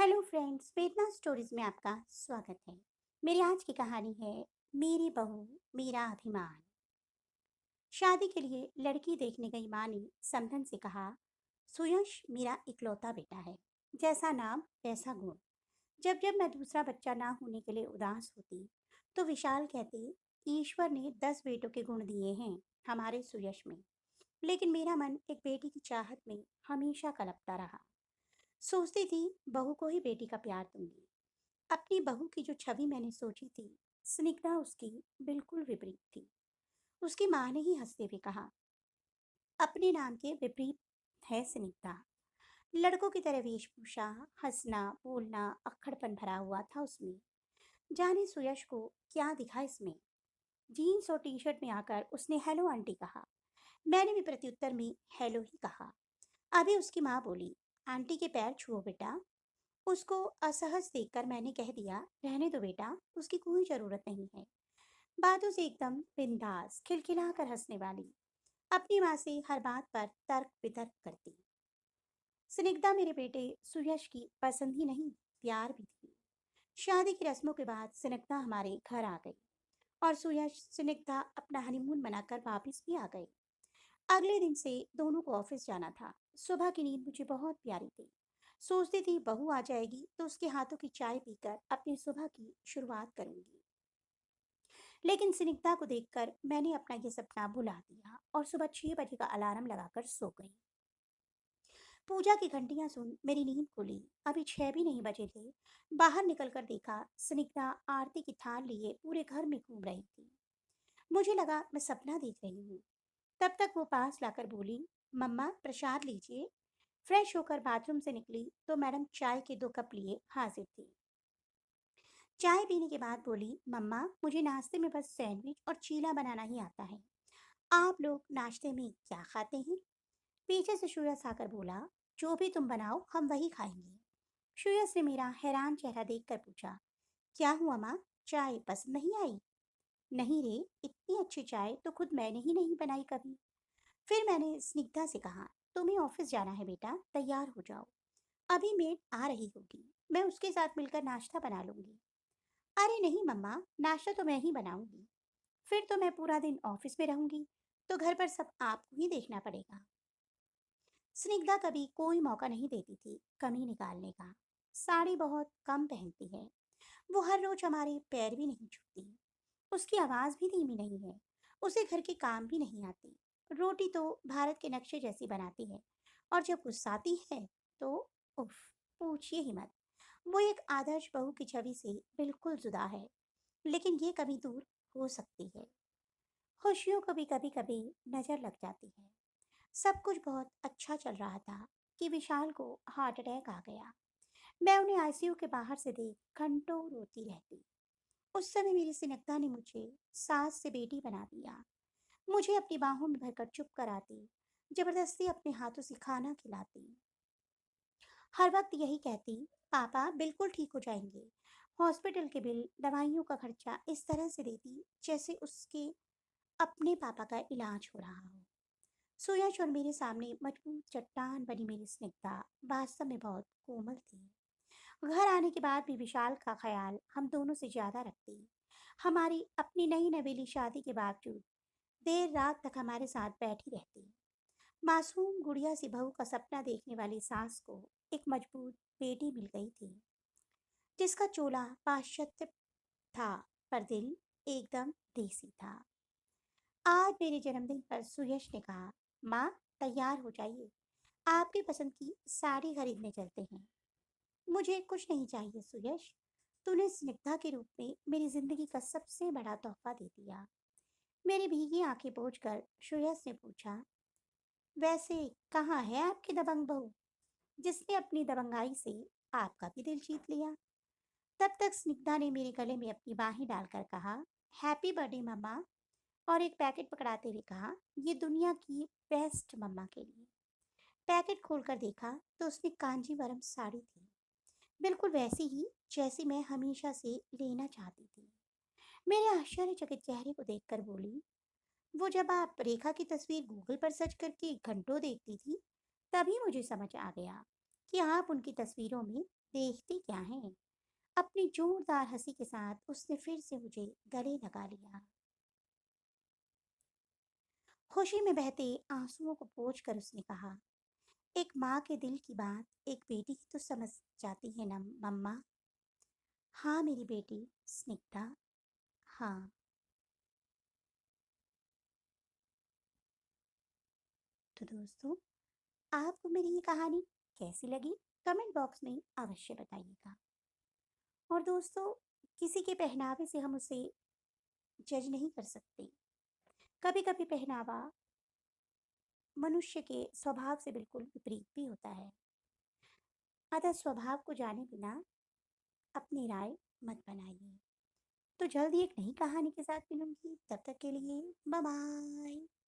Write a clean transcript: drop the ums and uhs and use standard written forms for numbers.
Hello friends, वेदना stories में आपका स्वागत है। मेरी आज की कहानी है मेरी बहू मेरा अभिमान। शादी के लिए लड़की देखने गई माँ ने समधन से कहा, सुयश मेरा इकलौता बेटा है, जैसा नाम वैसा गुण। जब जब मैं दूसरा बच्चा ना होने के लिए उदास होती तो विशाल कहते, ईश्वर ने 10 बेटों के गुण दिए हैं हमारे सुयश में, लेकिन मेरा मन एक बेटी की चाहत में हमेशा कलपता रहा। सोचती थी बहू को ही बेटी का प्यार दूंगी। अपनी बहू की जो छवि मैंने सोची थी, स्निग्धा उसकी बिल्कुल विपरीत थी। उसकी माँ ने ही हंसते हुए कहा, अपने नाम के विपरीत है स्निग्धा। लड़कों की तरह वेशभूषा, हंसना बोलना, अक्खड़पन भरा हुआ था उसमें। जाने सुयश को क्या दिखा इसमें। जीन्स और टी शर्ट में आकर उसने हेलो आंटी कहा। मैंने भी प्रत्युत्तर में हेलो ही कहा। अभी उसकी माँ बोली, आंटी के पैर छुओ बेटा। उसको असहज देखकर मैंने कह दिया, रहने दो बेटा, उसकी कोई जरूरत नहीं है। बातों से एकदम बिंदास खिलखिलाकर हंसने वाली, अपनी माँ से हर बात पर तर्क वितर्क करती। स्निग्धा मेरे बेटे सुयश की पसंद ही नहीं, प्यार भी थी। शादी की रस्मों के बाद स्निग्धा हमारे घर आ गई और सुयश स्निग्धा अपना हनीमून मनाकर वापस भी आ गए। अगले दिन से दोनों को ऑफिस जाना था। सुबह की नींद मुझे बहुत प्यारी थी। सोचती थी बहू आ जाएगी तो उसके हाथों की चाय पीकर अपनी सुबह की शुरुआत करूंगी। लेकिन स्निग्धा को देखकर मैंने अपना ये सपना भुला दिया और सुबह 6 बजे का अलार्म लगाकर सो गई। पूजा की घंटियां सुन मेरी नींद खुली। अभी 6 भी नहीं बजे थे। बाहर निकलकर देखा, स्निग्धा आरती की थाल लिए पूरे घर में घूम रही थी। मुझे लगा मैं सपना देख रही हूँ। तब तक वो पास लाकर बोली, मम्मा प्रसाद लीजिए। फ्रेश होकर बाथरूम से निकली तो मैडम चाय के 2 कप लिए हाजिर थी। चाय पीने के बाद बोली, मम्मा मुझे नाश्ते में बस सैंडविच और चीला बनाना ही आता है। आप लोग नाश्ते में क्या खाते हैं? पीछे से श्रेयस आकर बोला, जो भी तुम बनाओ हम वही खाएंगे। श्रेयस ने मेरा हैरान चेहरा देखकर पूछा, क्या हुआ माँ, चाय पसंद नहीं आई? नहीं रे, इतनी अच्छी चाय तो खुद मैंने ही नहीं बनाई कभी। फिर मैंने स्निग्धा से कहा, तुम्हें ऑफिस जाना है बेटा, तैयार हो जाओ। अभी मेड आ रही होगी, मैं उसके साथ मिलकर नाश्ता बना लूंगी। अरे नहीं मम्मा, नाश्ता तो मैं ही बनाऊंगी। फिर तो मैं पूरा दिन ऑफिस में रहूंगी, तो घर पर सब आपको ही देखना पड़ेगा। स्निग्धा कभी कोई मौका नहीं देती थी कमी निकालने का। साड़ी बहुत कम पहनती है। वो हर रोज हमारे पैर भी नहीं छूती। उसकी आवाज भी धीमी नहीं है। उसे घर के काम भी नहीं आती। रोटी तो भारत के नक्शे जैसी बनाती है, और जब गुस्साती है तो उफ, पूछिए ही मत। वो एक आदर्श बहू की छवि से बिल्कुल जुदा है, लेकिन ये कभी दूर हो सकती है। खुशियों को भी कभी कभी नजर लग जाती है। सब कुछ बहुत अच्छा चल रहा था कि विशाल को हार्ट अटैक आ गया। मैं उन्हें आईसीयू के बाहर से देख घंटों रोती रहती। उस समय मेरी सिनकता ने मुझे सास से बेटी बना दिया। मुझे अपनी बाहों में भरकर चुप कराती, जबरदस्ती अपने हाथों से खाना खिलाती। हर वक्त यही कहती, पापा बिल्कुल ठीक हो जाएंगे। हॉस्पिटल के बिल, दवाइयों का खर्चा इस तरह से देती जैसे उसके अपने पापा का इलाज हो रहा हो। सूरज और मेरे सामने मजबूत चट्टान बनी मेरी स्निग्धा वास्तव में बहुत कोमल थी। घर आने के बाद भी विशाल का ख्याल हम दोनों से ज्यादा रखती। हमारी अपनी नई नवेली शादी के बावजूद देर रात तक हमारे साथ बैठी रहती। मासूम गुड़िया सी बहू का सपना देखने वाली सास को एक मजबूत बेटी मिल गई थी, जिसका चोला पाश्चात्य था पर दिल एकदम देसी था। आज मेरे जन्मदिन पर सुयश ने कहा, माँ तैयार हो जाइए, आपकी पसंद की साड़ी खरीदने चलते हैं। मुझे कुछ नहीं चाहिए सुयश, तूने स्निग्धा के रूप में मेरी जिंदगी का सबसे बड़ा तोहफा दे दिया। मेरी भीगी आंखें पोंछकर श्रेयस ने पूछा, वैसे कहाँ है आपकी दबंग बहू, जिसने अपनी दबंगाई से आपका भी दिल जीत लिया? तब तक स्निग्धा ने मेरे गले में अपनी बाहें डालकर कहा, हैप्पी बर्थडे मम्मा, और एक पैकेट पकड़ाते हुए कहा, ये दुनिया की बेस्ट मम्मा के लिए। पैकेट खोलकर देखा तो उसमें कांजीवरम साड़ी थी, बिल्कुल वैसी ही जैसी मैं हमेशा से लेना चाहती थी। मेरे आश्चर्यचकित चेहरे को देखकर बोली, वो जब आप रेखा की तस्वीर गूगल पर सर्च करके घंटों देखती थी, तभी मुझे समझ आ गया कि आप उनकी तस्वीरों में देखते क्या हैं। अपनी जोरदार हंसी के साथ उसने फिर से मुझे गले लगा लिया। खुशी में बहते आंसुओं को पोंछ कर उसने कहा, एक माँ के दिल की बात एक बेटी ही तो समझ जाती है ना मम्मा। हाँ मेरी बेटी स्निग्धा, हाँ। तो दोस्तों, आपको मेरी ये कहानी कैसी लगी? कमेंट बॉक्स में अवश्य बताइएगा। और दोस्तों, किसी के पहनावे से हम उसे जज नहीं कर सकते। कभी कभी पहनावा मनुष्य के स्वभाव से बिल्कुल विपरीत भी होता है। अतः स्वभाव को जाने बिना अपनी राय मत बनाइए। तो जल्द ही एक नई कहानी के साथ मिलूंगी, तब तक के लिए बाय बाय।